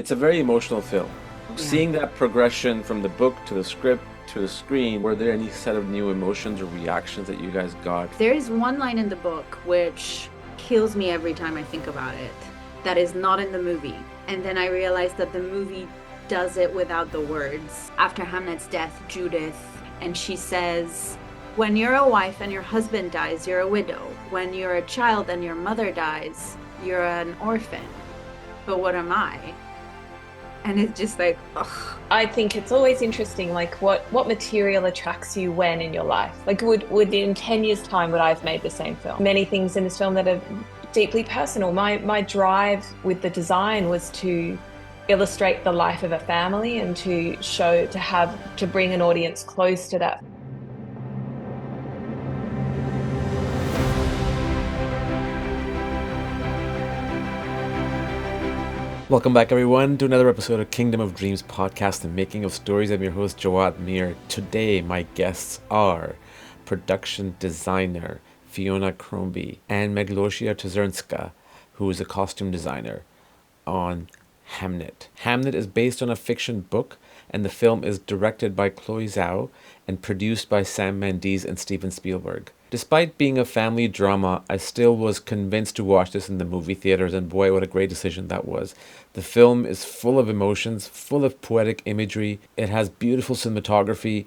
It's a very emotional film. Yeah. Seeing that progression from the book to the script to the screen, were there any set of new emotions or reactions that you guys got? There is one line in the book which kills me every time I think about it that is not in the movie. And then I realized that the movie does it without the words. After Hamnet's death, Judith, and she says, when you're a wife and your husband dies, you're a widow. When you're a child and your mother dies, you're an orphan. But what am I? And it's just like, ugh. I think it's always interesting, like what material attracts you when in your life. Like would in 10 years' time would I have made the same film? Many things in this film that are deeply personal. My drive with the design was to illustrate the life of a family and to bring an audience close to that. Welcome back, everyone, to another episode of Kingdom of Dreams podcast, The Making of Stories. I'm your host, Jawad Mir. Today, my guests are production designer Fiona Crombie and Malgosia Turzanska, who is a costume designer on Hamnet. Hamnet is based on a fiction book, and the film is directed by Chloe Zhao and produced by Sam Mendes and Steven Spielberg. Despite being a family drama, I still was convinced to watch this in the movie theaters, and boy, what a great decision that was. The film is full of emotions, full of poetic imagery. It has beautiful cinematography,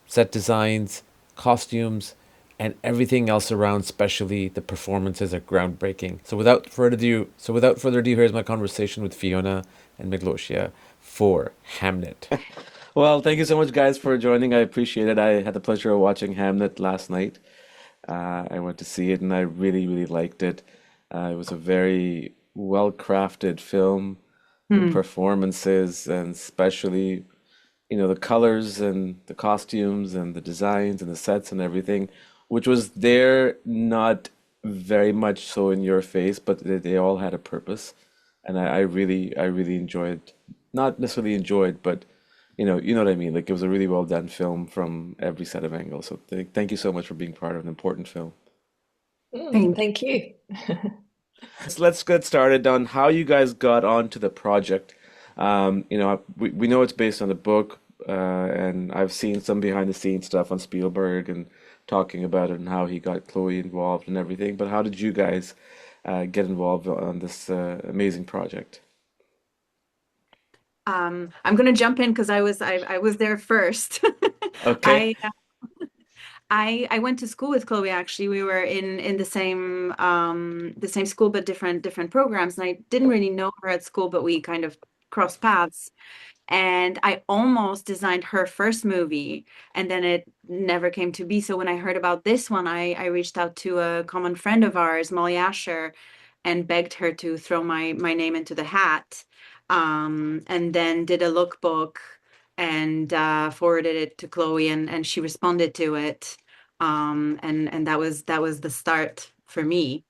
set designs, costumes, and everything else around, especially the performances are groundbreaking. So without further ado, here's my conversation with Fiona and Miglosia for Hamnet. Well, thank you so much, guys, for joining. I appreciate it. I had the pleasure of watching Hamnet last night. I went to see it and I really, really liked it. It was a very well crafted film. The Hmm. performances, and especially, the colors and the costumes and the designs and the sets and everything, which was there, not very much so in your face, but they all had a purpose. And I really enjoyed, not necessarily enjoyed, but you know what I mean. Like it was a really well done film from every set of angles. So thank you so much for being part of an important film. Thank Thank you. Let's get started on how you guys got onto the project. We know it's based on a book, and I've seen some behind the scenes stuff on Spielberg and talking about it and how he got Chloe involved and everything. But how did you guys get involved on this amazing project? I'm gonna jump in because I was there first. Okay. I I went to school with Chloe actually. We were in the same school but different programs, and I didn't really know her at school, but we kind of crossed paths. And I almost designed her first movie, and then it never came to be. So when I heard about this one, I reached out to a common friend of ours, Molly Asher, and begged her to throw my name into the hat. And then did a lookbook and forwarded it to Chloe, and she responded to it. And that was the start for me.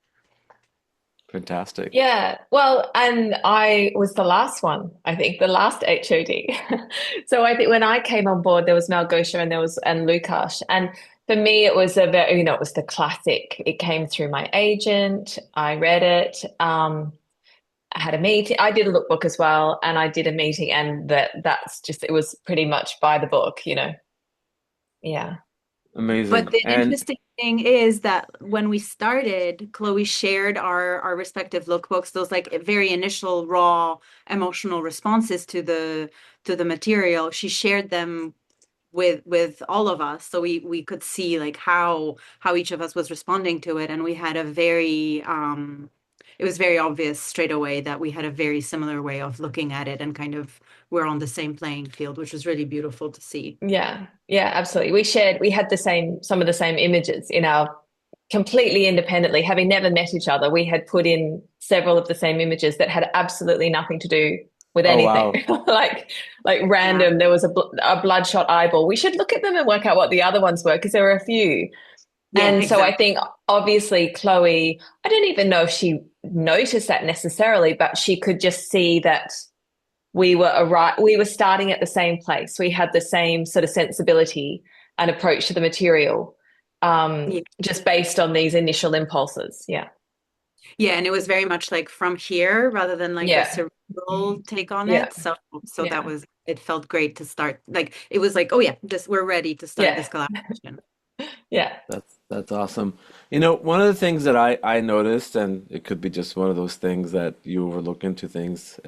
Fantastic. Yeah, well, and I was the last one, I think, the last HOD. So I think when I came on board, there was Malgosia and Lukash. And for me, it was it was the classic. It came through my agent. I read it. I had a meeting. I did a lookbook as well, and I did a meeting, and that's just it was pretty much by the book. Yeah. But Amazing. the And interesting thing is that when we started, Chloe shared our respective lookbooks, those like very initial raw emotional responses to the material. She shared them with all of us, so we could see like how each of us was responding to it, and we had a very it was very obvious straight away that we had a very similar way of looking at it and kind of we're on the same playing field, which was really beautiful to see. Yeah, yeah, absolutely. We had some of the same images in our completely independently, having never met each other. We had put in several of the same images that had absolutely nothing to do with oh anything, wow. like Yeah. random. There was a bloodshot eyeball. We should look at them and work out what the other ones were because there were a few. Yeah, And so I exactly. think obviously Chloe, I don't even know if she noticed that necessarily, but she could just see that we were starting at the same place. We had the same sort of sensibility and approach to the material, Yeah. just based on these initial impulses. Yeah. Yeah, and it was very much like from here rather than like a Yeah. cerebral take on Yeah. it. So that Yeah. was it felt great to start. Like it was like, oh yeah, this we're ready to start Yeah. this collaboration. Yeah. That's awesome. One of the things that I noticed, and it could be just one of those things that you overlook into things,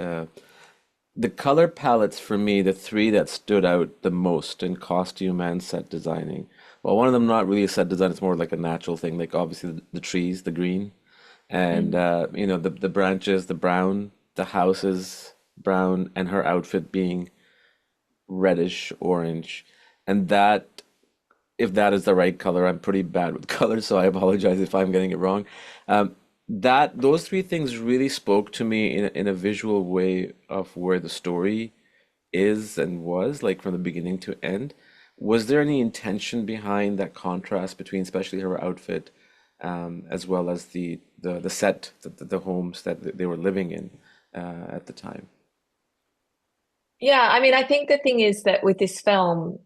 the color palettes for me, the three that stood out the most in costume and set designing. Well, one of them not really a set design, it's more like a natural thing, like obviously the trees, the green, and Mm. the branches, the brown, the houses brown, and her outfit being reddish orange. And that, if that is the right color, I'm pretty bad with colors, so I apologize if I'm getting it wrong. That those three things really spoke to me in a visual way of where the story is and was, like from the beginning to end. Was there any intention behind that contrast between, especially her outfit, as well as the set, the homes that they were living in at the time? Yeah. I mean, I think the thing is that with this film,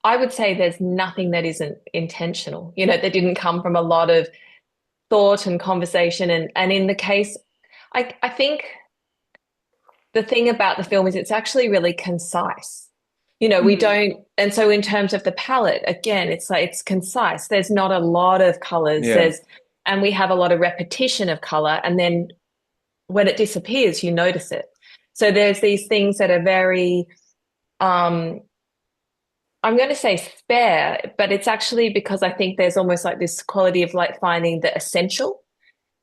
I would say there's nothing that isn't intentional, that didn't come from a lot of thought and conversation. And in the case, I think the thing about the film is it's actually really concise. We Mhm. don't, and so in terms of the palette, again, it's like it's concise. There's not a lot of colors. Yeah. And we have a lot of repetition of color. And then when it disappears, you notice it. So there's these things that are very, um, I'm going to say spare, but it's actually because I think there's almost like this quality of like finding the essential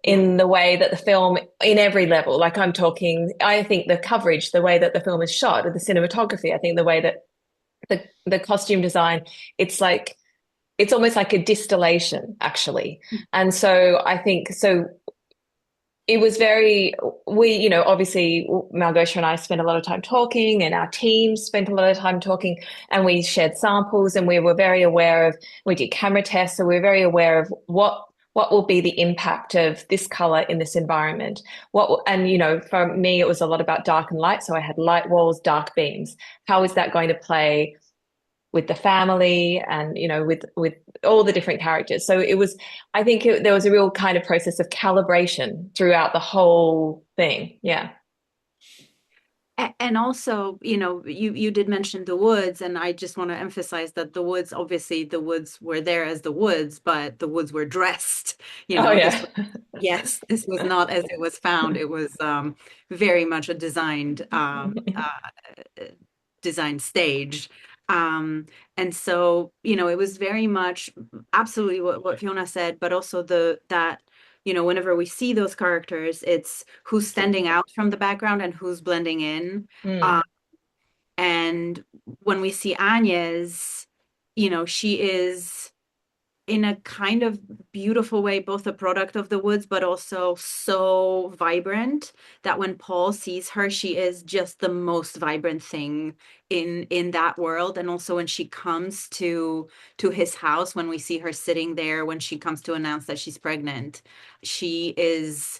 Yeah. in the way that the film, in every level, like I'm talking, I think the coverage, the way that the film is shot, or the cinematography, I think the way that the costume design, it's like it's almost like a distillation actually. And so I think so it was very obviously Malgosia and I spent a lot of time talking and our teams spent a lot of time talking and we shared samples and we were very aware of we did camera tests, so we were very aware of what will be the impact of this color in this environment. And for me it was a lot about dark and light, so I had light walls, dark beams. How is that going to play with the family and with all the different characters. So it was, I think there was a real kind of process of calibration throughout the whole thing. Yeah. And also, you did mention the woods, and I just want to emphasize that the woods, obviously, the woods were there as the woods, but the woods were dressed. Oh This yeah. was, yes, this was not as it was found. It was very much a designed stage. And so, it was very much absolutely what Fiona said, but also whenever we see those characters, it's who's standing out from the background and who's blending in. Mm. Um, and when we see Anya's, she is in a kind of beautiful way, both a product of the woods, but also so vibrant that when Paul sees her, she is just the most vibrant thing in that world. And also when she comes to his house, when we see her sitting there, when she comes to announce that she's pregnant, she is,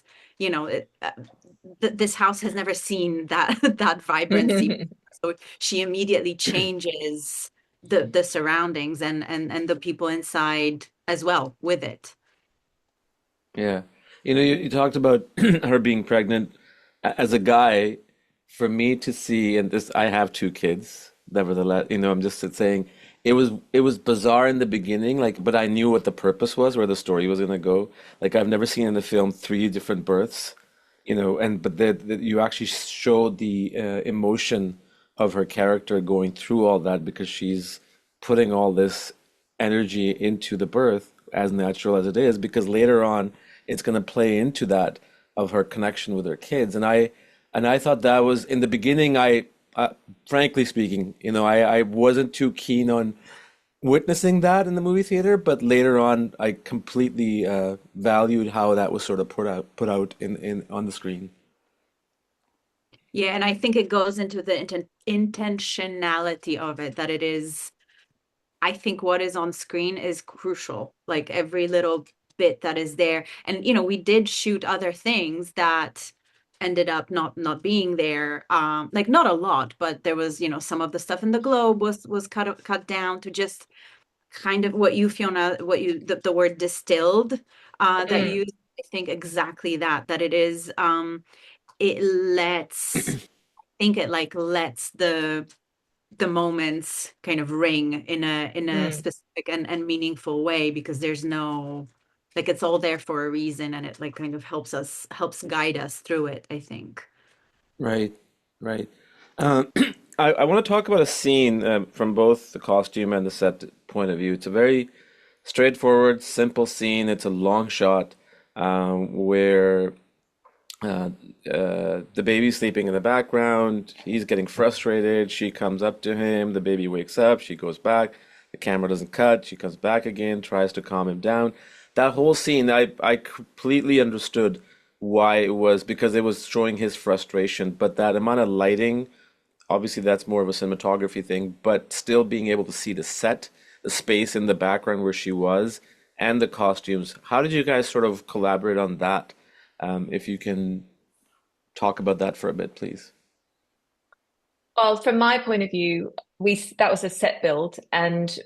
this house has never seen that that vibrancy. So she immediately changes the surroundings and the people inside as well with it. Yeah. You talked about her being pregnant. As a guy, for me to see, and this, I have two kids, nevertheless, I'm just saying it was bizarre in the beginning, like, but I knew what the purpose was, where the story was gonna go. Like, I've never seen in the film three different births, and but you actually showed the emotion of her character going through all that because she's putting all this energy into the birth, as natural as it is, because later on it's going to play into that of her connection with her kids. And I thought that was in the beginning. Frankly speaking, I wasn't too keen on witnessing that in the movie theater, but later on I completely valued how that was sort of put out in on the screen. Yeah, and I think it goes into the intentionality of it, that it is, I think what is on screen is crucial, like every little bit that is there. And we did shoot other things that ended up not being there. Like not a lot, but there was, some of the stuff in the globe was cut down to just kind of what you, Fiona, the word distilled that you Mm. used. I think exactly that it is, it lets, I think it like lets the moments kind of ring in a Mm. specific and meaningful way, because there's no, like, it's all there for a reason, and it like kind of helps guide us through it, I think. Right, right. Um, I want to talk about a scene from both the costume and the set point of view. It's a very straightforward, simple scene. It's a long shot where uh, the baby's sleeping in the background. He's getting frustrated. She comes up to him. The baby wakes up. She goes back. The camera doesn't cut. She comes back again, tries to calm him down. That whole scene, I completely understood why it was because it was showing his frustration. But that amount of lighting, obviously, that's more of a cinematography thing, but still being able to see the set, the space in the background where she was, and the costumes. How did you guys sort of collaborate on that? If you can talk about that for a bit, please. Well, from my point of view, we that was a set build, and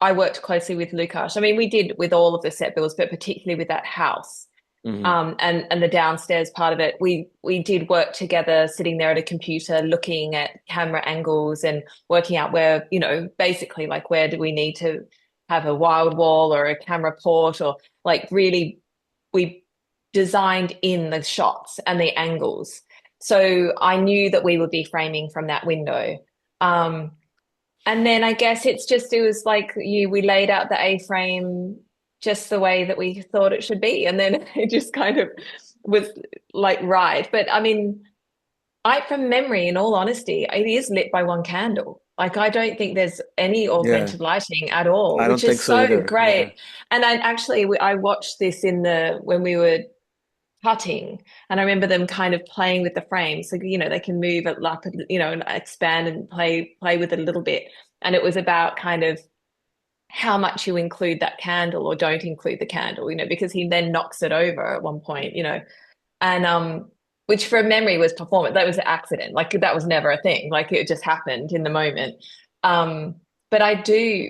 I worked closely with Lukash. I mean, we did with all of the set builds, but particularly with that house. Hmm. And the downstairs part of it, we did work together, sitting there at a computer, looking at camera angles and working out where, basically like where do we need to have a wild wall or a camera port, or like really we designed in the shots and the angles. So I knew that we would be framing from that window. Um, and then I guess it was like we laid out the A-frame just the way that we thought it should be. And then it just kind of was like, right. But I mean, from memory, in all honesty, it is lit by one candle. Like, I don't think there's any Yeah, augmented lighting at all, I don't which think is so so either. Yeah. great. And I watched this when we were cutting, and I remember them kind of playing with the frame, so they can move it up, and expand and play with it a little bit. And it was about kind of how much you include that candle or don't include the candle, because he then knocks it over at one point, and which for memory was performance. That was an accident. Like, that was never a thing. Like, it just happened in the moment. Um, but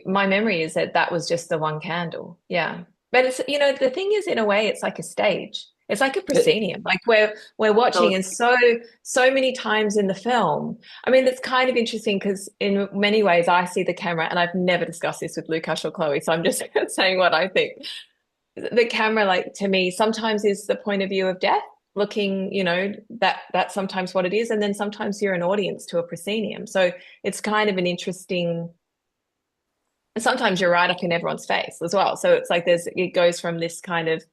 my memory is that that was just the one candle. Yeah. But it's, the thing is, in a way, it's like a stage. It's like a It- proscenium. Like, we're watching, So and so many times in the film. I mean, it's kind of interesting because in many ways I see the camera, and I've never discussed this with Lukash or Chloe, so I'm just saying what I think. The camera, like, to me, sometimes is the point of view of death, looking, that's sometimes what it is, and then sometimes you're an audience to a proscenium. So it's kind of an interesting, and sometimes you're right up in everyone's face as well. So it's like it goes from this kind of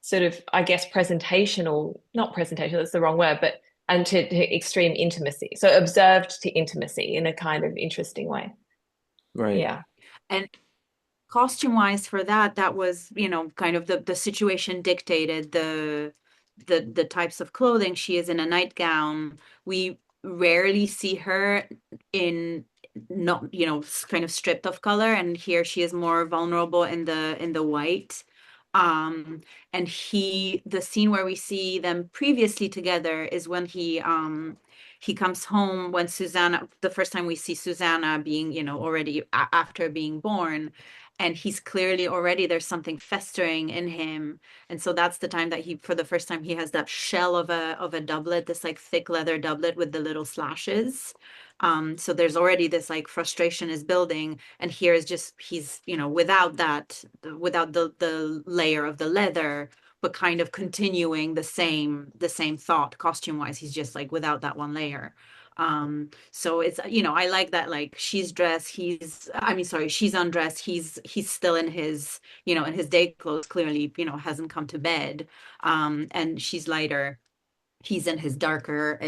sort of, I guess, presentational, not presentation, that's the wrong word, but and to extreme intimacy. So observed to intimacy in a kind of interesting way. right. Yeah. and costume wise for that was, kind of the situation dictated the types of clothing. She is in a nightgown. We rarely see her in, not, kind of stripped of color, and here she is more vulnerable in the white. And the scene where we see them previously together is when he comes home, when Susanna, the first time we see Susanna being, already after being born, and he's clearly already, there's something festering in him. And so that's the time that for the first time, he has that shell of a doublet, this like thick leather doublet with the little slashes. So there's already this like frustration is building, and here is just, he's, without that, without the layer of the leather, but kind of continuing the same thought costume wise. He's just like without that one layer. So it's, I like that, like, she's dressed, I mean, sorry, she's undressed, he's still in his, in his day clothes, clearly, hasn't come to bed. And she's lighter, he's in his darker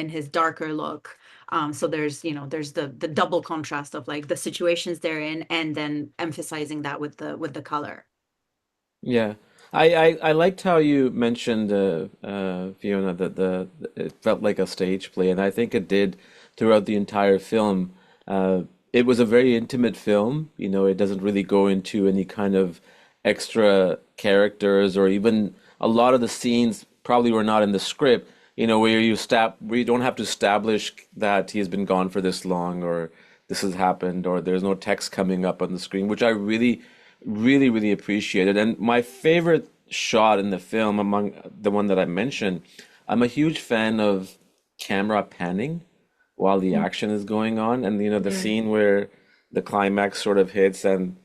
look. So there's the double contrast of like the situations they're in, and then emphasizing that with the color. Yeah. I liked how you mentioned Fiona that it felt like a stage play, and I think it did throughout the entire film. Uh, it was a very intimate film. It doesn't really go into any kind of extra characters, or even a lot of the scenes probably were not in the script. Where you don't have to establish that he's been gone for this long, or this has happened, or there's no text coming up on the screen, which I really, really, really appreciated. And my favorite shot in the film among the one that I mentioned. I'm a huge fan of camera panning while the action is going on, and the Mm. scene where the climax sort of hits, and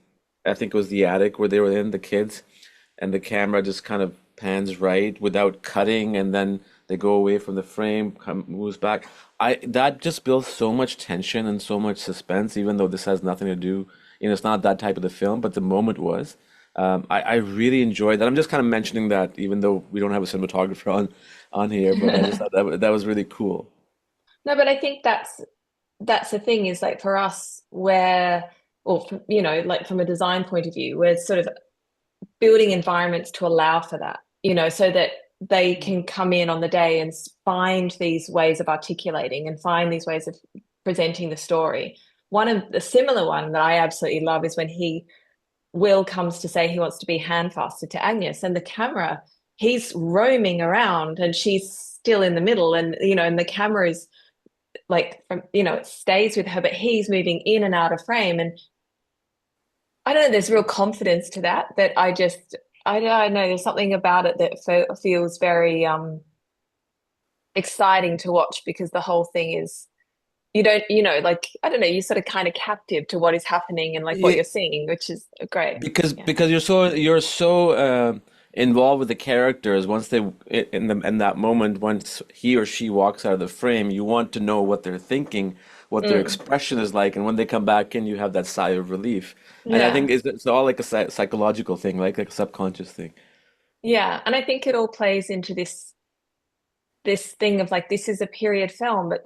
I think it was the attic where they were in, the kids, and the camera just kind of pans right without cutting, and then they go away from the frame, moves back. I That just builds so much tension and so much suspense, even though this has nothing to do, it's not that type of the film, but the moment was. I really enjoyed that. I'm just kind of mentioning that, even though we don't have a cinematographer on here, but I just thought that was really cool. No, but I think that's the thing is like for us where or from, like from a design point of view, we're sort of building environments to allow for that, so that they can come in on the day and find these ways of articulating and find these ways of presenting the story. One of the similar one that I absolutely love is when Will comes to say he wants to be handfasted to Agnes, and the camera, he's roaming around and she's still in the middle, and and the camera is like from it stays with her, but he's moving in and out of frame, and I don't know, there's real confidence to that I don't know, there's something about it that feels very exciting to watch because the whole thing is you don't like I don't know, you're sort of kind of captive to what is happening and like what Yeah, you're seeing, which is great. Yeah. because you're so involved with the characters. Once they in that moment, once he or she walks out of the frame, you want to know what they're thinking, what their Mm. expression is like, and when they come back in, you have that sigh of relief. And I think Yeah. it's all like a psychological thing, like a subconscious thing. Yeah. And I think it all plays into this thing of like this is a period film, but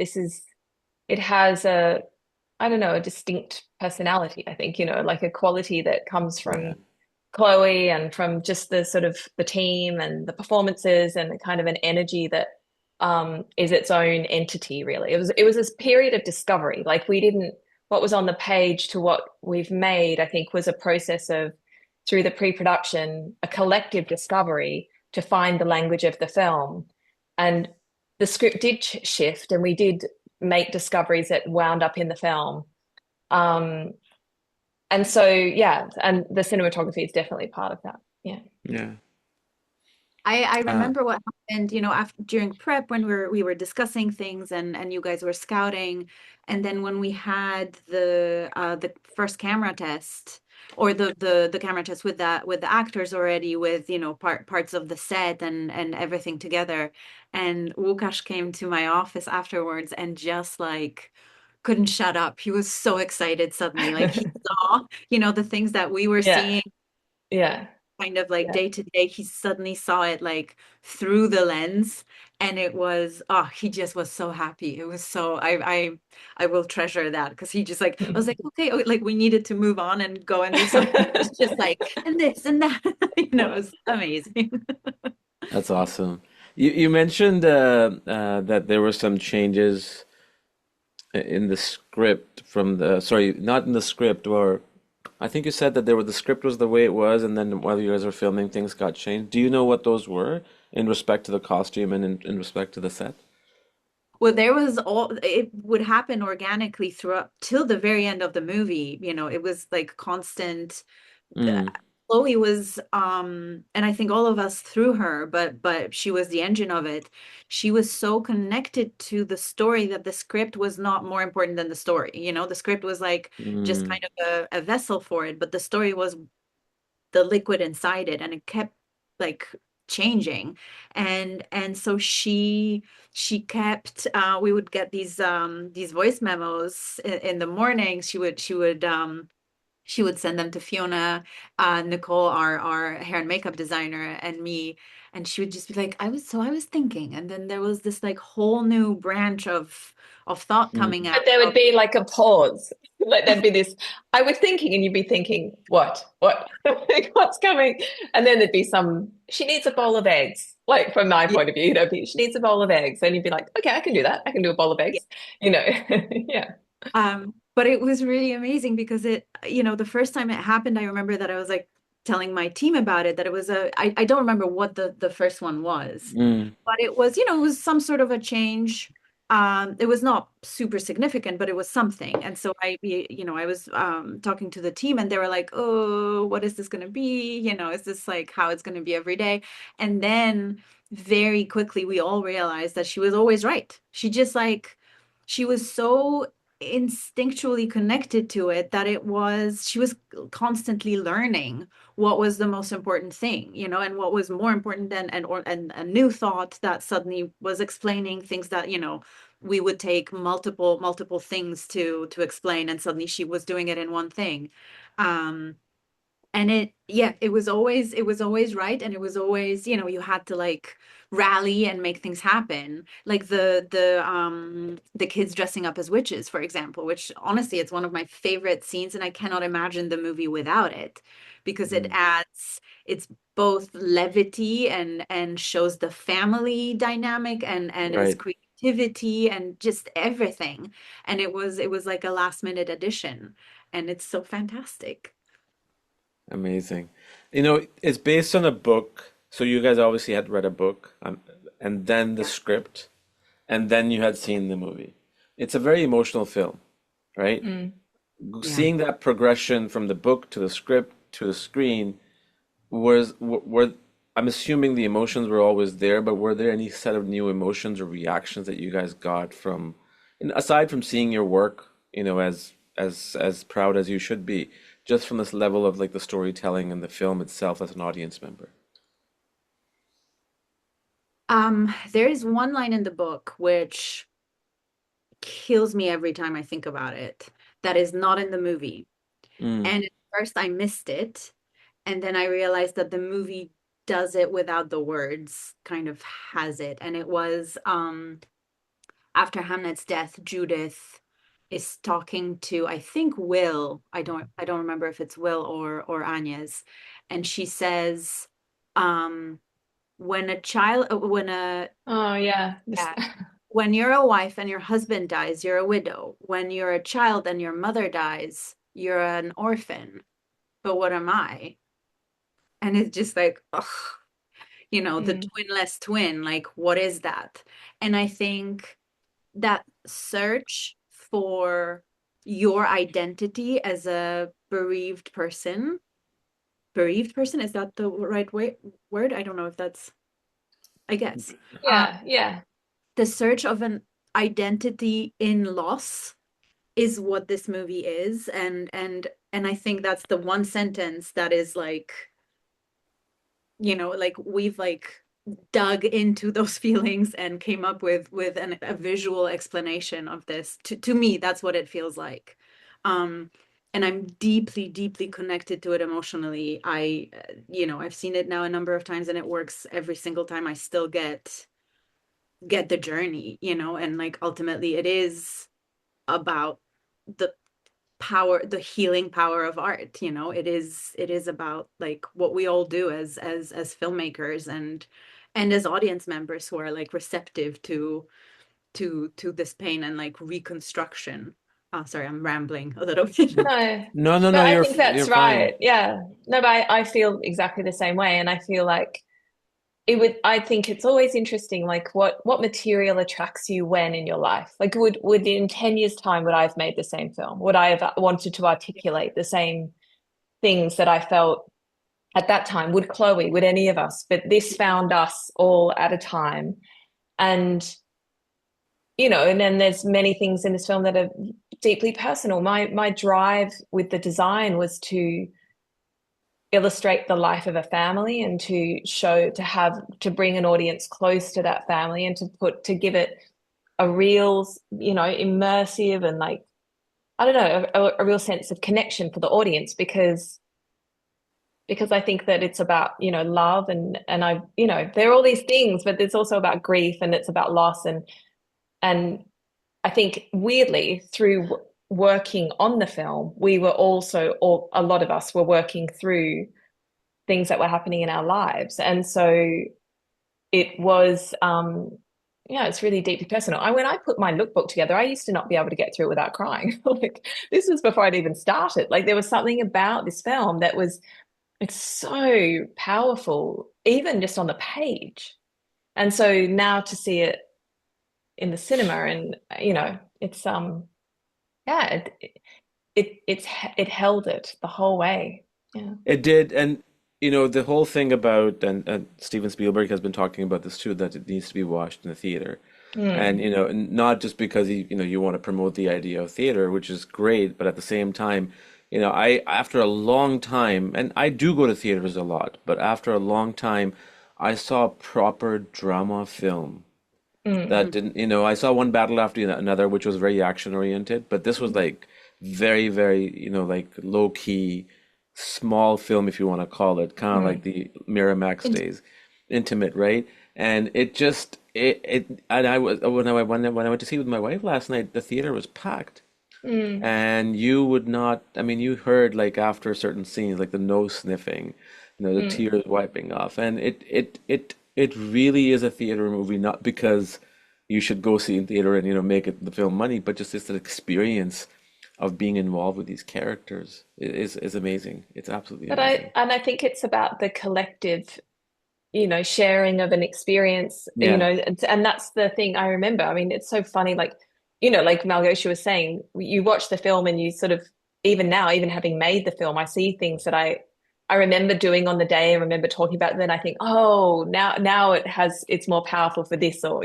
it has a I don't know, a distinct personality, I think, like a quality that comes Yeah. from Chloe and from just the sort of the team and the performances and the kind of an energy that is its own entity, really. It was this period of discovery. Like we didn't what was on the page to what we've made, I think, was a process of through the pre-production, a collective discovery to find the language of the film. And the script did shift and we did make discoveries that wound up in the film. Um, and so, yeah, and the cinematography is definitely part of that. Yeah. Yeah. I Uh, remember what happened, after during prep when we were discussing things and you guys were scouting, and then when we had the first camera test or the camera test with the actors already with parts of the set and everything together, and Łukasz came to my office afterwards and just like couldn't shut up. He was so excited suddenly, like he saw the things that we were Yeah. seeing Yeah. kind of like Yeah. day to day. He suddenly saw it like through the lens, and it was he just was so happy. It was so I will treasure that because he just like I was like okay, like we needed to move on and go and do something. It's just like and this and that, it was amazing. that's awesome. You mentioned that there were some changes in the script from the, sorry, not in the script, or I think you said that the script was the way it was, and then while you guys were filming, things got changed. Do you know what those were in respect to the costume and in respect to the set? Well, there was all it would happen organically throughout till the very end of the movie. It was like constant. Mm, Chloe was and I think all of us through her, but she was the engine of it. She was so connected to the story that the script was not more important than the story. The script was like just mm, kind of a vessel for it, but the story was the liquid inside it, and it kept like changing. And so she kept we would get these voice memos in the morning. She would send them to Fiona, Nicole, our hair and makeup designer, and me. And she would just be like, I was thinking. And then there was this like whole new branch of thought coming mm. out But there would of be like a pause. Like there'd be this, I was thinking, and you'd be thinking, what? What? Like, what's coming? And then there'd be she needs a bowl of eggs. Like from my yeah, point of view, she needs a bowl of eggs. And you'd be like, okay, I can do that. I can do a bowl of yeah. eggs. You know, yeah. But it was really amazing because the first time it happened, I remember that I was like telling my team about it, that it was I don't remember what the first one was, Mm. but it was, it was some sort of a change. It was not super significant, but it was something. And so I was talking to the team and they were like, oh, what is this going to be? Is this like how it's going to be every day? And then very quickly, we all realized that she was always right. She was so instinctually connected to it that she was constantly learning what was the most important thing, and what was more important than and a new thought that suddenly was explaining things that, we would take multiple things to explain, and suddenly she was doing it in one thing. Um, and it was always right, and it was always, you had to like rally and make things happen, like the kids dressing up as witches, for example, which honestly, it's one of my favorite scenes, and I cannot imagine the movie without it, because Mm. it's both levity and shows the family dynamic and its Right. creativity and just everything. And it was like a last minute addition, and it's so fantastic. Amazing. It's based on a book, so you guys obviously had read a book, and then the script, and then you had seen the movie. It's a very emotional film, right? Mm. Yeah. Seeing that progression from the book to the script to the screen were I'm assuming the emotions were always there, but were there any set of new emotions or reactions that you guys got from, and aside from seeing your work, as proud as you should be, just from this level of like the storytelling and the film itself as an audience member? There is one line in the book which kills me every time I think about it, that is not in the movie. Mm, And at first I missed it, and then I realized that the movie does it without the words, kind of has it. And it was after Hamnet's death, Judith is talking to, I think, Will. I don't remember if it's Will or Agnes. And she says, um, when a child when a Oh yeah. This, yeah, when you're a wife and your husband dies, you're a widow. When you're a child and your mother dies, you're an orphan. But what am I? And it's just like, ugh, the mm, twinless twin, like, what is that? And I think that search for your identity as a bereaved person, is that the right word? I don't know if that's, I guess. Um, yeah, yeah. the search of an identity in loss is what this movie is, and I think that's the one sentence that is like, like we've like dug into those feelings and came up with a visual explanation of this. To me, that's what it feels like. um and I'm deeply, deeply connected to it emotionally. I've seen it now a number of times, and it works every single time. I still get the journey, and like ultimately it is about the the healing power of art. It is about like what we all do as filmmakers and as audience members who are like receptive to this pain and like reconstruction. Oh, sorry, I'm rambling a little bit. No, no, no, but no, I you're think that's you're fine. right. Yeah. No, but I feel exactly the same way. And I feel like I think it's always interesting, like what material attracts you when in your life? Like would in 10 years' time, would I have made the same film? Would I have wanted to articulate the same things that I felt at that time? Would Chloe, would any of us? But this found us all at a time. And and then there's many things in this film that are deeply personal. My drive with the design was to illustrate the life of a family and to bring an audience close to that family and to give it a real, immersive and like, I don't know, a real sense of connection for the audience, because I think that it's about, love and there are all these things, but it's also about grief and it's about loss. And I think weirdly through working on the film, we were also, or a lot of us were working through things that were happening in our lives. And so it was, it's really deeply personal. When I put my lookbook together, I used to not be able to get through it without crying. Like this was before I'd even started. Like there was something about this film that was, it's so powerful, even just on the page. And so now to see it in the cinema, and it's yeah, it held it the whole way. Yeah. It did, and the whole thing about and Steven Spielberg has been talking about this too, that it needs to be watched in the theater. And Mm, and not just because you want to promote the idea of theater, which is great, but at the same time, I after a long time, and I do go to theaters a lot, but after a long time, I saw a proper drama film that mm, didn't, I saw one battle after another, which was very action oriented, but this was like very, very, like low key, small film, if you want to call it, kind of like mm, the Miramax days, intimate, right? And it just, and I was, when I went to see it with my wife last night, the theater was packed. mm, And you would not, I mean, you heard like after certain scenes, like the nose sniffing, the mm. tears wiping off. And it really is a theater movie, not because you should go see in theater and, make it the film money, but just it's an experience of being involved with these characters is amazing. It's absolutely But I amazing. and I think it's about the collective, sharing of an experience, Yeah. and that's the thing I remember. I mean, it's so funny, like, like Malgosia was saying, you watch the film and you sort of, even now, even having made the film, I see things that I remember doing on the day and remember talking about, and then I think, oh, now it's more powerful for this, or,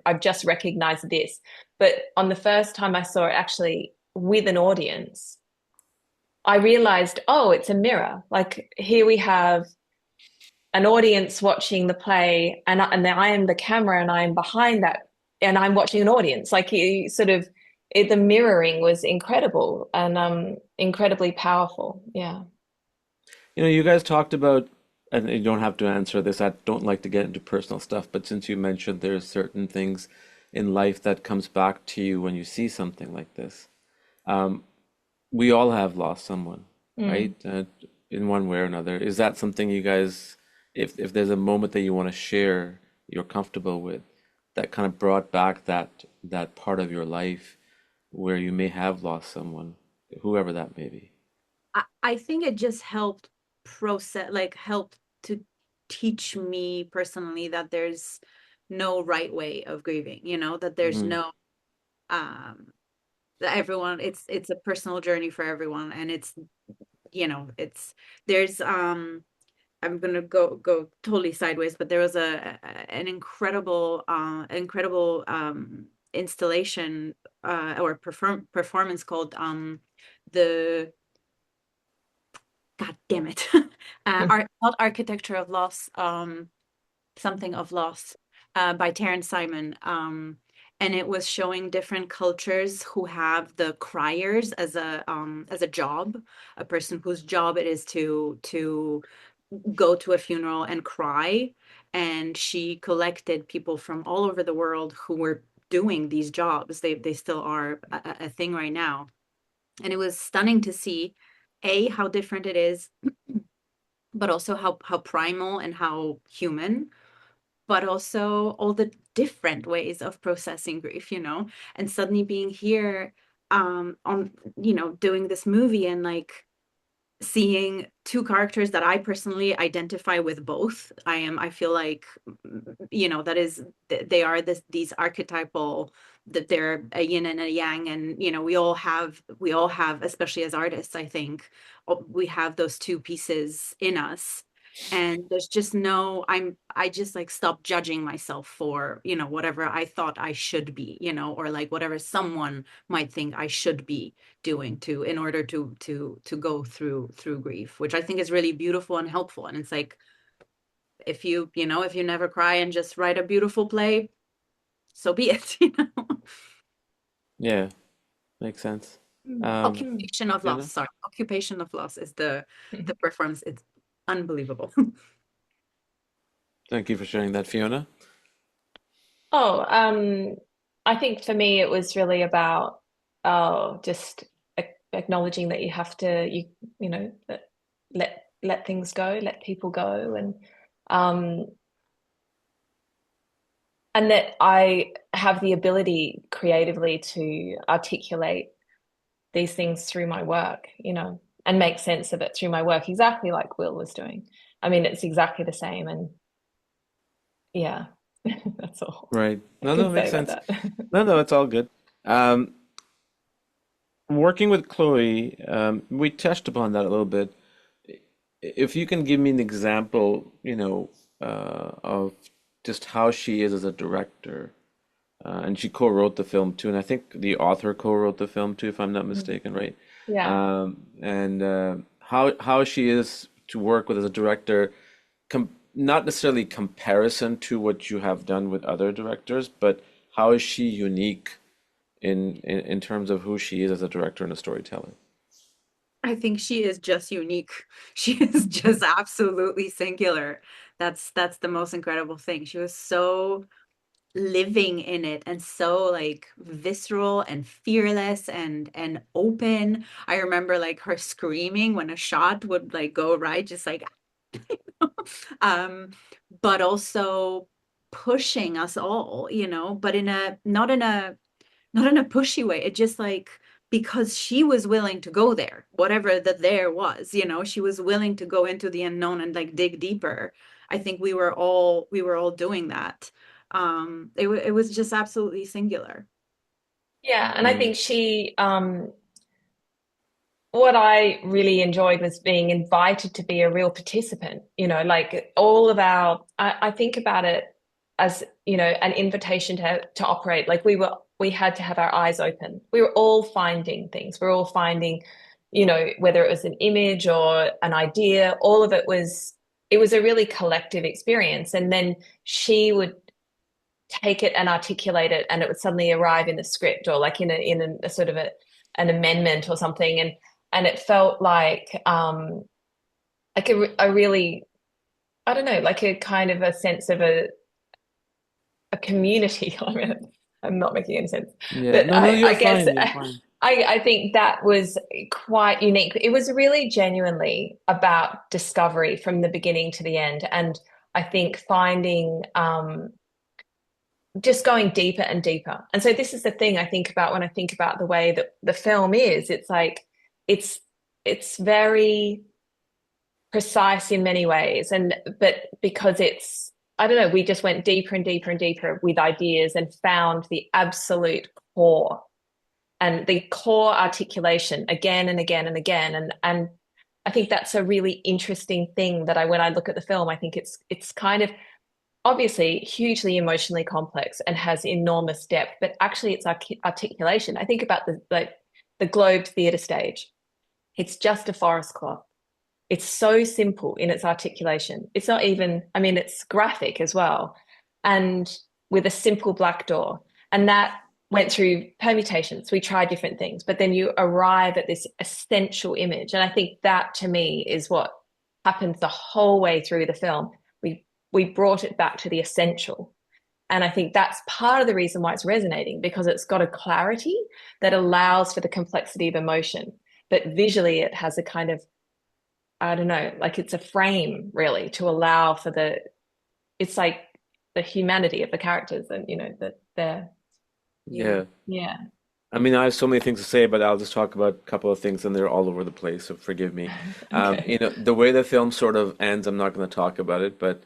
I've just recognized this. But on the first time I saw it actually with an audience, I realized, oh, it's a mirror. Like here we have an audience watching the play, and I am the camera, and I am behind that, and I'm watching an audience. Like you sort of, the mirroring was incredible and incredibly powerful. Yeah. You guys talked about, and you don't have to answer this, I don't like to get into personal stuff, but since you mentioned there's certain things in life that comes back to you when you see something like this. Um, we all have lost someone, right? Mm. In one way or another. Is that something you guys, if there's a moment that you want to share, you're comfortable with, that kind of brought back that part of your life where you may have lost someone, whoever that may be? I think it just helped process, like helped to teach me personally that there's no right way of grieving, that there's Hmm. no that everyone, it's a personal journey for everyone, and it's there's I'm gonna go totally sideways, but there was an incredible installation or performance called the God damn it. Not Architecture of Loss, something of Loss, by Terrence Simon. And it was showing different cultures who have the criers as a job, a person whose job it is to go to a funeral and cry. And she collected people from all over the world who were doing these jobs. They still are a thing right now. And it was stunning to see how different it is, but also how primal and how human, but also all the different ways of processing grief, and suddenly being here on doing this movie and like seeing two characters that I personally identify with both. I feel like, that is, they are these archetypal, that they're a yin and a yang, and we all have, especially as artists, I think we have those two pieces in us. And there's just no, I just like stop judging myself for, whatever I thought I should be, or like whatever someone might think I should be doing to in order to go through grief, which I think is really beautiful and helpful. And it's like, if you never cry and just write a beautiful play, so be it. Yeah, makes sense. Occupation of Loss, Fiona? sorry, Occupation of Loss is the performance. It's unbelievable. Thank you for sharing that, Fiona. Oh, I think for me it was really about, just acknowledging that you have to, let things go, let people go, um and that I have the ability creatively to articulate these things through my work, and make sense of it through my work, exactly like Will was doing. I mean, it's exactly the same, and yeah. That's all Right. I No, can no, say makes about sense. that. No, no, it's all good. Um, Working with Chloe, we touched upon that a little bit. If you can give me an example, of just how she is as a director, and she co-wrote the film too, and I think the author co-wrote the film too, if I'm not Mhm. mistaken, right? Yeah. And how she is to work with as a director, not necessarily comparison to what you have done with other directors, but how is she unique in terms of who she is as a director and a storyteller? I think she is just unique. She is just absolutely singular. That's the most incredible thing. She was so living in it and so like visceral and fearless and open. I remember like her screaming when a shot would like go right, just like um, but also pushing us all, but in a not in a pushy way. It just like because she was willing to go there, whatever that there was, she was willing to go into the unknown and like dig deeper. I think we were all doing that. It was just absolutely singular. Yeah, and I Mm, think what I really enjoyed was being invited to be a real participant, like all of I think about it as, an invitation to operate. Like we had to have our eyes open. We were all finding things. We are all finding, whether it was an image or an idea, all of it was a really collective experience. And then she would take it and articulate it, and it would suddenly arrive in the script or like in a sort of an amendment or something, and it felt like a really, I don't know, like a kind of a sense of a community. I mean, I'm not making any sense, yeah. but No, no, I you're guess fine. You're fine. I think that was quite unique. It was really genuinely about discovery from the beginning to the end, and I think finding just going deeper and deeper. And so this is the thing I think about when I think about the way that the film is. It's like it's it's very precise in many ways, and but because it's, I don't know, we just went deeper and deeper and deeper with ideas and found the absolute core and the core articulation again and again and again. And I think that's a really interesting thing that when I look at the film, I think it's kind of obviously hugely emotionally complex and has enormous depth, but actually it's articulation. I think about the Globe Theatre stage. It's just a forest cloth. It's so simple in its articulation. It's not even, I mean, it's graphic as well, and with a simple black door. And that went through permutations. We tried different things, but then you arrive at this essential image. And I think that to me is what happens the whole way through the film. We brought it back to the essential. And I think that's part of the reason why it's resonating, because it's got a clarity that allows for the complexity of emotion. But visually, it has a kind of, I don't know, like it's a frame really to allow for it's like the humanity of the characters and, that they're, Yeah. yeah. I mean, I have so many things to say, but I'll just talk about a couple of things, and they're all over the place, so forgive me. Okay. The way the film sort of ends, I'm not going to talk about it, but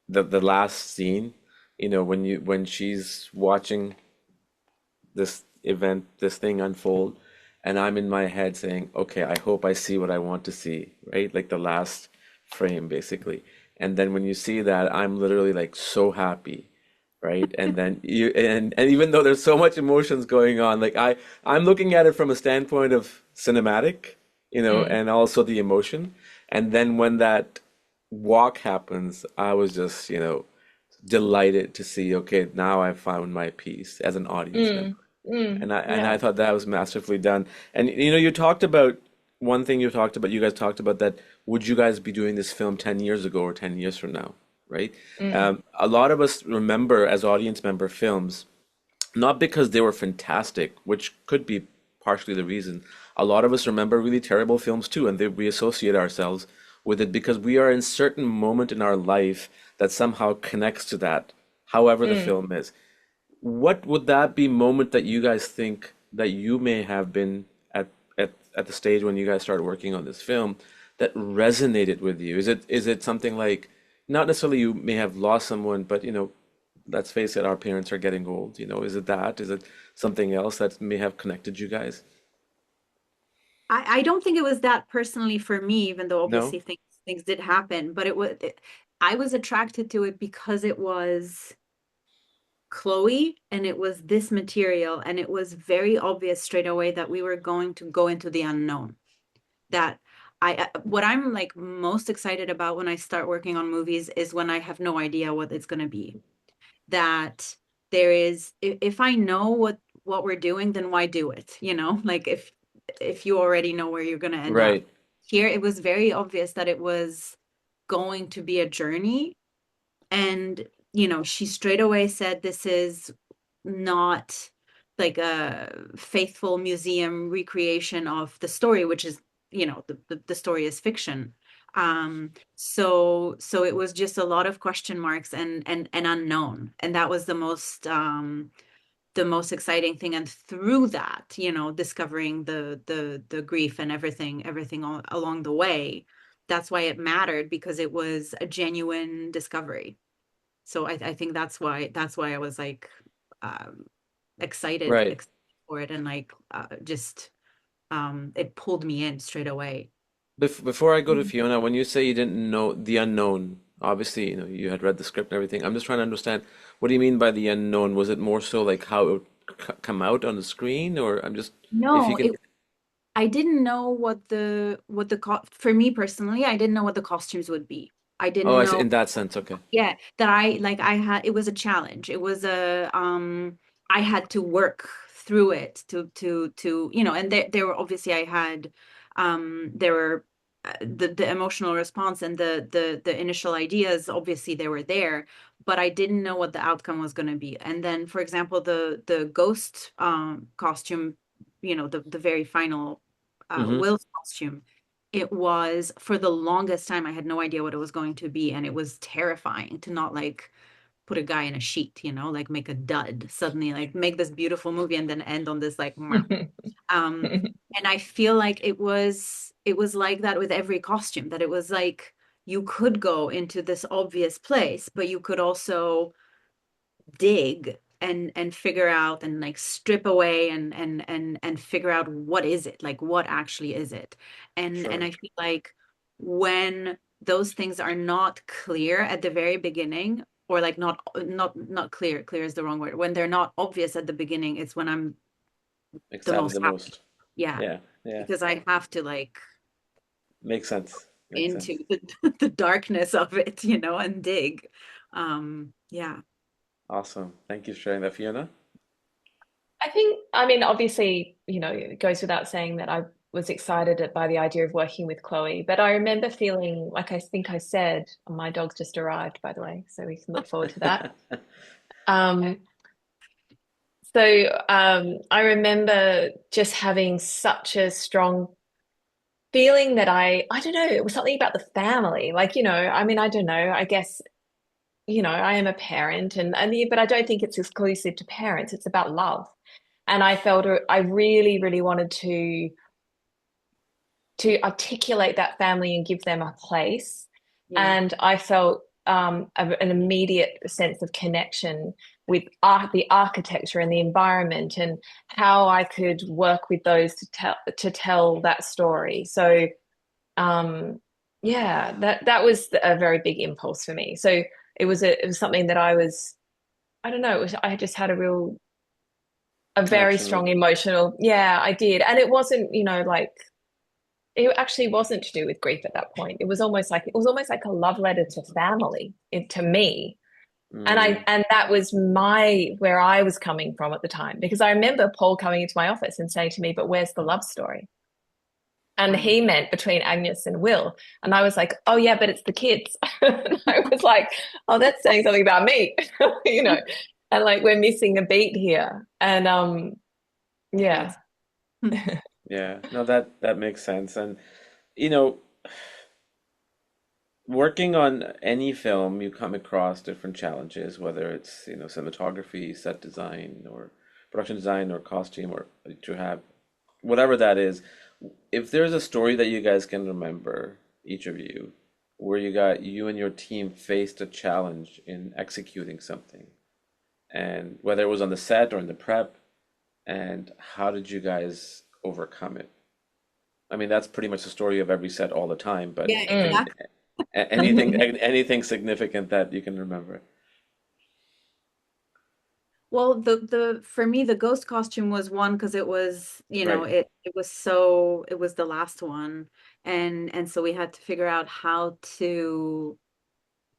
the last scene, when she's watching this thing unfold, and I'm in my head saying, okay, I hope I see what I want to see, right? Like the last frame, basically. And then when you see that, I'm literally like so happy, right? And then and even though there's so much emotions going on, like I'm looking at it from a standpoint of cinematic, Mm, and also the emotion. And then when that walk happens, I was just, delighted to see, okay, now I found my piece as an audience member. mm, mm, And I yeah. thought that was masterfully done. And you talked about one thing you guys talked about that would you guys be doing this film 10 years ago or 10 years from now, right? Mm, A lot of us remember as audience member films not because they were fantastic, which could be partially the reason. A lot of us remember really terrible films too, and we associate ourselves with it because we are in certain moment in our life that somehow connects to that, however the mm. film is. What would that be moment that you guys think that you may have been at the stage when you guys started working on this film that resonated with you? Is it something like not necessarily you may have lost someone, but let's face it, our parents are getting old, you know. Is it that? Is it something else that may have connected you guys? I don't think it was that personally for me, even though No? obviously things did happen, but I was attracted to it because it was Chloe and it was this material, and it was very obvious straight away that we were going to go into the unknown. That what I'm like most excited about when I start working on movies is when I have no idea what it's going to be. That there is, if I know what we're doing, then why do it? You know, like if you already know where you're going to end up. Right, Here, it was very obvious that it was going to be a journey, and she straight away said this is not like a faithful museum recreation of the story, which is, the story is fiction. So it was just a lot of question marks and unknown, and that was the most exciting thing. And through that, discovering the grief and everything along the way, that's why it mattered, because it was a genuine discovery. So I think that's why I was like, um, excited, right. excited for it, and like, just it pulled me in straight away. Before I go to Fiona, when you say you didn't know the unknown, obviously, you know, you had read the script and everything. I'm just trying to understand, what do you mean by the unknown? Was it more so like how it would come out on the screen, or I'm just, if you No, can, I didn't know for me personally, I didn't know what the costumes would be. I oh, didn't I see, know. in that sense, okay. Yeah, that I had, it was a challenge. It was I had to work through it to, and there were obviously, I had there were, the emotional response and the initial ideas, obviously they were there, but I didn't know what the outcome was going to be. And then, for example, the ghost costume, the very final Mm-hmm. Will's costume, it was, for the longest time, I had no idea what it was going to be, and it was terrifying to not like put a guy in a sheet, like make a dud suddenly, like make this beautiful movie and then end on this like meh. um and I feel like it was like that with every costume, that it was like you could go into this obvious place, but you could also dig and figure out and like strip away and figure out what is it, like what actually is it. And Sure. I feel like when those things are not clear at the very beginning, or like not clear is the wrong word, when they're not obvious at the beginning, it's when I'm the Excited most the happy. most. Yeah, Yeah, yeah. because I have to like Makes sense. Makes into sense. the darkness of it, and dig. Yeah. Awesome. Thank you for sharing that, Fiona. I think, I mean, obviously, it goes without saying that I was excited by the idea of working with Chloe, but I remember feeling, like I think I said, my dog's just arrived, by the way, so we can look forward to that. Um, I remember just having such a strong feeling that I don't know, it was something about the family. Like, I mean, I don't know, I guess, I am a parent, but I don't think it's exclusive to parents. It's about love. And I felt I really, really wanted to articulate that family and give them a place. Yeah. And I felt an immediate sense of connection with the architecture and the environment, and how I could work with those to tell that story. So yeah, that was a very big impulse for me. So it was something that I don't know, I just had a very Connection with. strong emotional, yeah, I did. And it wasn't, like, it actually wasn't to do with grief at that point. It was almost like a love letter to family, to me. And I Mm, and that was where I was coming from at the time, because I remember Paul coming into my office and saying to me, "But where's the love story?" And Wow. he meant between Agnes and Will. And I was like, "Oh yeah, but it's the kids." And I was like, "Oh, that's saying something about me." you know. And like, we're missing a beat here. And yeah. Yes. yeah. No, that makes sense. And you know, working on any film, you come across different challenges, whether it's, you know, cinematography, set design, or production design, or costume, or to have whatever that is. If there's a story that you guys can remember, each of you, where you and your team faced a challenge in executing something, and whether it was on the set or in the prep, and how did you guys overcome it? I mean, that's pretty much the story of every set all the time, but Yeah, Mm. exactly. anything significant that you can remember? Well, the for me the ghost costume was one because it was, Right. it was so it was the last one, and so we had to figure out how to,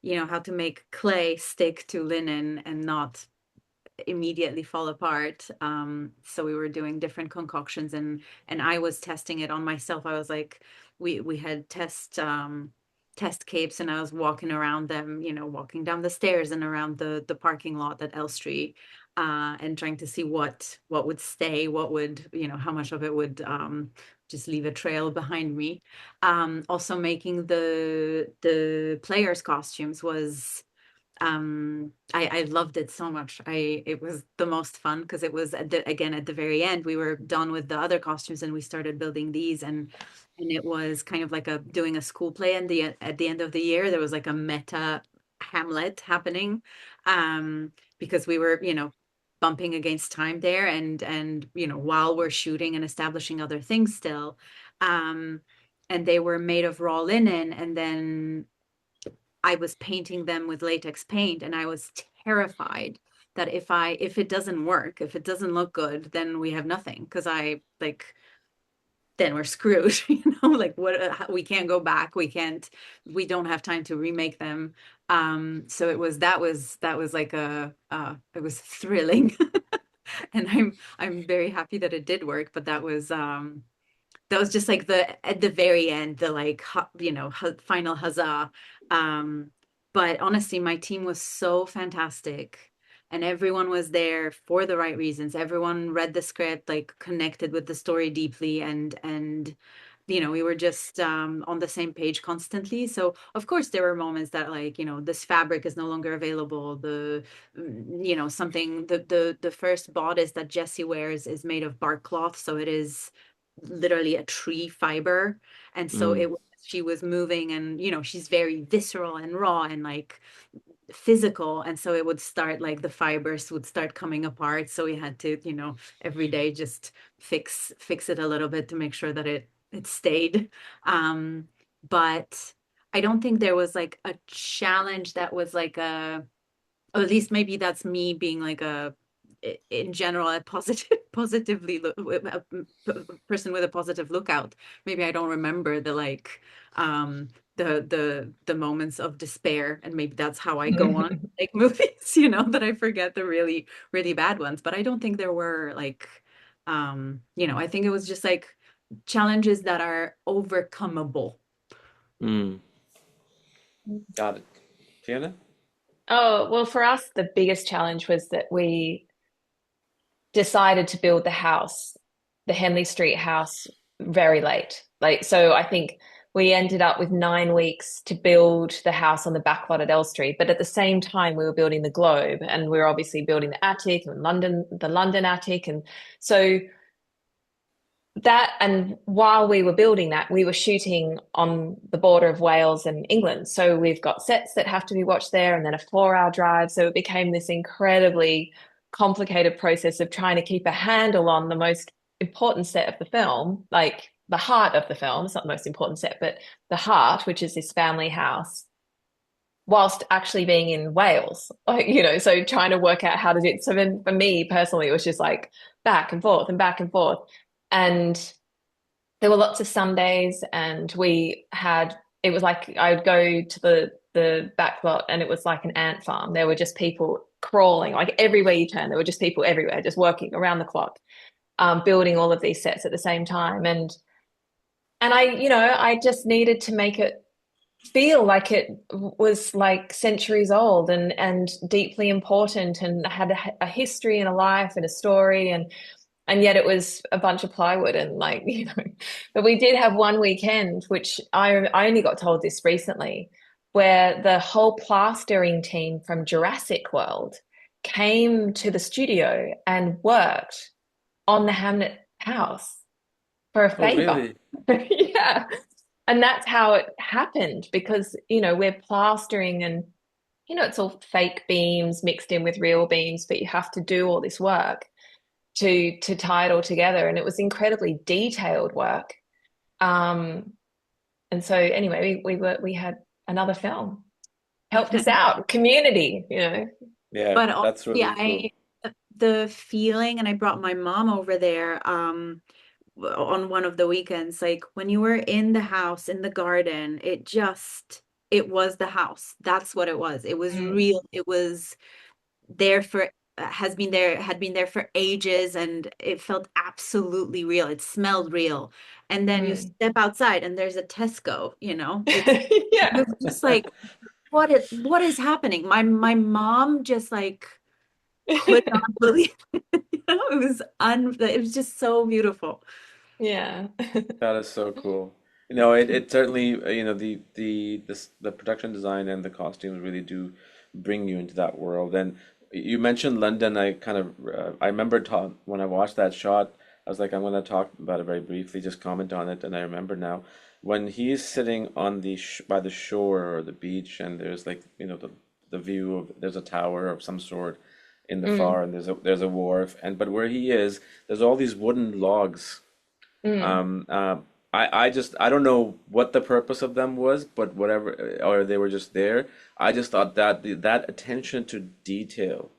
how to make clay stick to linen and not immediately fall apart. So we were doing different concoctions, and I was testing it on myself. I was like, we had test capes, and I was walking around them, walking down the stairs and around the parking lot at Elstree, and trying to see what would stay, what would, how much of it would just leave a trail behind me. Also making the players' costumes was I loved it so much. It was the most fun because it was again at the very end we were done with the other costumes and we started building these, and it was kind of like a doing a school play, and at the end of the year there was like a meta Hamlet happening, because we were, bumping against time there, and while we're shooting and establishing other things still, um and they were made of raw linen, and then I was painting them with latex paint, and I was terrified that if it doesn't work, if it doesn't look good, then we have nothing, because I like then we're screwed, like what, we can't go back, we don't have time to remake them. So that was like it was thrilling. And I'm very happy that it did work, but that was just like the at the very end, the like final huzzah. um but honestly my team was so fantastic, and everyone was there for the right reasons. Everyone read the script, like connected with the story deeply, and we were just on the same page constantly. So of course there were moments that, like, this fabric is no longer available. Something, the first bodice that Jessie wears is made of bark cloth, so it is literally a tree fiber. And so Mm. she was moving, and she's very visceral and raw and like physical, and so it would start, like the fibers would start coming apart, so we had to, every day just fix it a little bit to make sure that it stayed. But I don't think there was like a challenge that was like or at least maybe that's me being like in general a positive positively person with a positive lookout. Maybe I don't remember the like the moments of despair, and maybe that's how I go on like movies, that I forget the really really bad ones. But I don't think there were like I think it was just like challenges that are overcomable. Mm. Got it. Fiona? Oh, well, for us, the biggest challenge was that we decided to build the house, the Henley Street house, very late. Like, so I think we ended up with 9 weeks to build the house on the back lot at Elstree. But at the same time, we were building the Globe, and we were obviously building the attic and the London attic. And so and while we were building that, we were shooting on the border of Wales and England. So we've got sets that have to be watched there, and then a 4-hour drive. So it became this incredibly complicated process of trying to keep a handle on the most important set of the film, like the heart of the film. It's not the most important set, but the heart, which is this family house, whilst actually being in Wales. Like, so trying to work out how to do it. So then for me personally, it was just like back and forth and back and forth. And there were lots of Sundays, and it was like I would go to the back lot, and it was like an ant farm. There were just people crawling, like everywhere you turn, there were just people everywhere, just working around the clock, building all of these sets at the same time. And I just needed to make it feel like it was like centuries old and deeply important, and had a history and a life and a story, and yet it was a bunch of plywood and like, but we did have one weekend, which I only got told this recently, where the whole plastering team from Jurassic World came to the studio and worked on the Hamnet house for a Oh, favor. really? Yeah. And that's how it happened, because, we're plastering, and it's all fake beams mixed in with real beams, but you have to do all this work to tie it all together. And it was incredibly detailed work. Um, and so anyway, we had another film helped us out, community. Yeah, But that's honestly, really cool. the feeling, and I brought my mom over there on one of the weekends, like when you were in the house in the garden, it was the house. That's what it was. It was Mm, real. It was there for had been there for ages, and it felt absolutely real. It smelled real. And then you mm. step outside and there's a Tesco, it Yeah. was just like what is happening? My mom just like could not believe it was just so beautiful. Yeah. That is so cool. It certainly, the production design and the costumes really do bring you into that world. And you mentioned London. I remember when I watched that shot, I was like, I'm going to talk about it very briefly, just comment on it. And I remember now when he's sitting on the sh by the shore or the beach, and there's like, the view of there's a tower of some sort in the Mm, far, and there's a wharf, and but where he is, there's all these wooden logs. mm. um, uh, I don't know what the purpose of them was, but whatever, or they were just there. I just thought that that attention to detail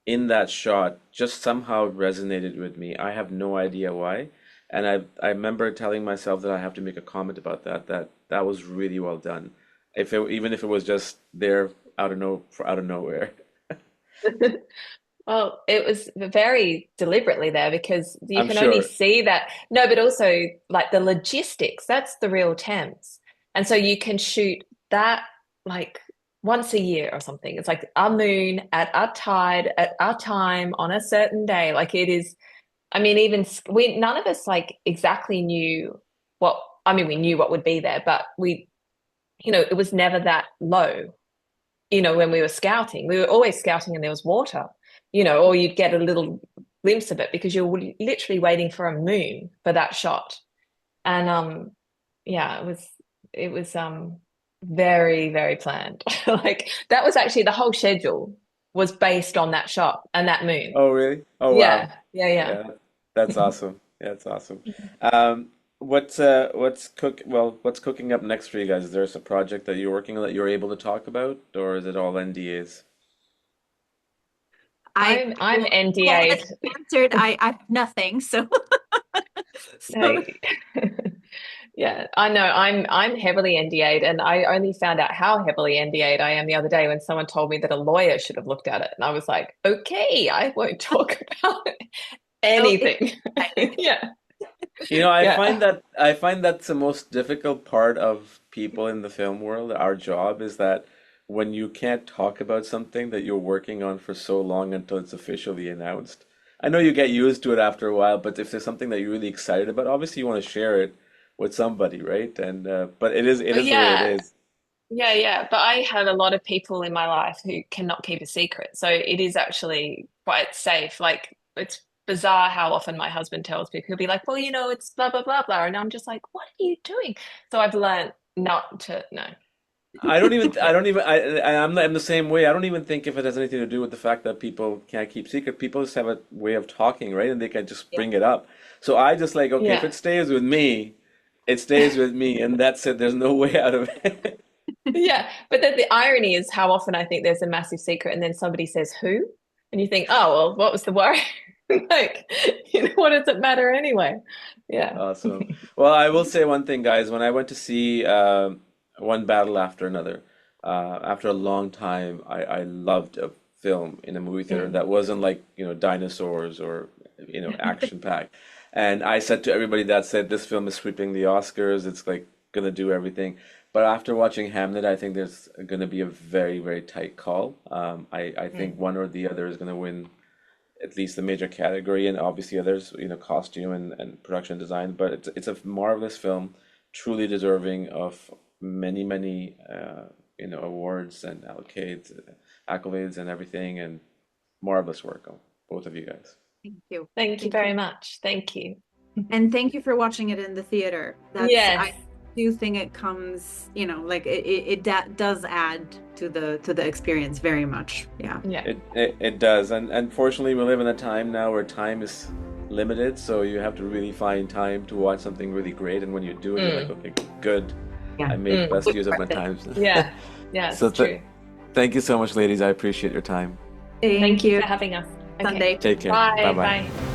in that shot just somehow resonated with me. I have no idea why. And I remember telling myself that I have to make a comment about that, that was really well done. Even if it was just there out of nowhere. Well, it was very deliberately there because you I'm can only sure. see that. No, but also like the logistics, that's the real temps. And so you can shoot that like once a year or something. It's like our moon at our tide at our time on a certain day. Like it is, I mean, even we none of us like exactly knew what, I mean, we knew what would be there, but it was never that low. When we were scouting, we were always scouting and there was water, or you'd get a little glimpse of it because you were literally waiting for a moon for that shot. And yeah, it was very, very planned. Like that was actually the whole schedule was based on that shot and that moon. Oh, really? Oh, wow. Yeah, yeah, Yeah, that's awesome. Yeah, that's awesome. Um, what's cooking up next for you guys? Is there a project that you're working on that you're able to talk about, or is it all NDAs? I I'm well, Paul NDA'd. answered, I have nothing, so so Hey. Yeah, I know. I'm heavily NDA'd, and I only found out how heavily NDA'd I am the other day when someone told me that a lawyer should have looked at it, and I was like, okay, I won't talk about so it's anything. exciting. Yeah, I yeah, find that's the most difficult part of people in the film world. Our job is that when you can't talk about something that you're working on for so long until it's officially announced. I know you get used to it after a while, but if there's something that you're really excited about, obviously you want to share it with somebody, right? And but it is the way it yeah, is. yeah. But I have a lot of people in my life who cannot keep a secret, so it is actually quite safe. Like it's bizarre how often my husband tells people, he'll be like, "Well, it's blah blah blah blah," and I'm just like, "What are you doing?" So I've learned not to. No. I don't even, I'm the same way. I don't even think if it has anything to do with the fact that people can't keep secret. People just have a way of talking, right? And they can just Yeah. bring it up. So I just like, okay, if Yeah. it stays with me, it stays with me, and that's it. There's no way out of it. Yeah, but then the irony is how often I think there's a massive secret and then somebody says who? And you think, oh, well, what was the worry? Like, what does it matter anyway? Yeah. Awesome. Well, I will say one thing, guys. When I went to see One Battle After Another, after a long time, I loved a film in a movie theater Mm. that wasn't like, dinosaurs or, action packed. And I said to everybody that said this film is sweeping the Oscars, it's like gonna do everything. But after watching Hamnet, I think there's gonna be a very, very tight call. I think Mm. one or the other is gonna win at least the major category, and obviously others, costume and production design. But it's a marvelous film, truly deserving of many, many awards and accolades and everything, and marvelous work on both of you guys. Thank you. Thank you Thank you. very much. Thank you. And thank you for watching it in the theater. Yes. do think it comes, like does add to the experience very much. Yeah. Yeah. It does, and unfortunately, we live in a time now where time is limited, so you have to really find time to watch something really great. And when you do it, you're like, okay, good, Yeah. I made the best use of my Worth it. time. Yeah. Yeah, So it's true. thank you so much, ladies. I appreciate your time. Thank you you. for having us. Okay. Sunday. Take care. Bye. Bye bye. Bye.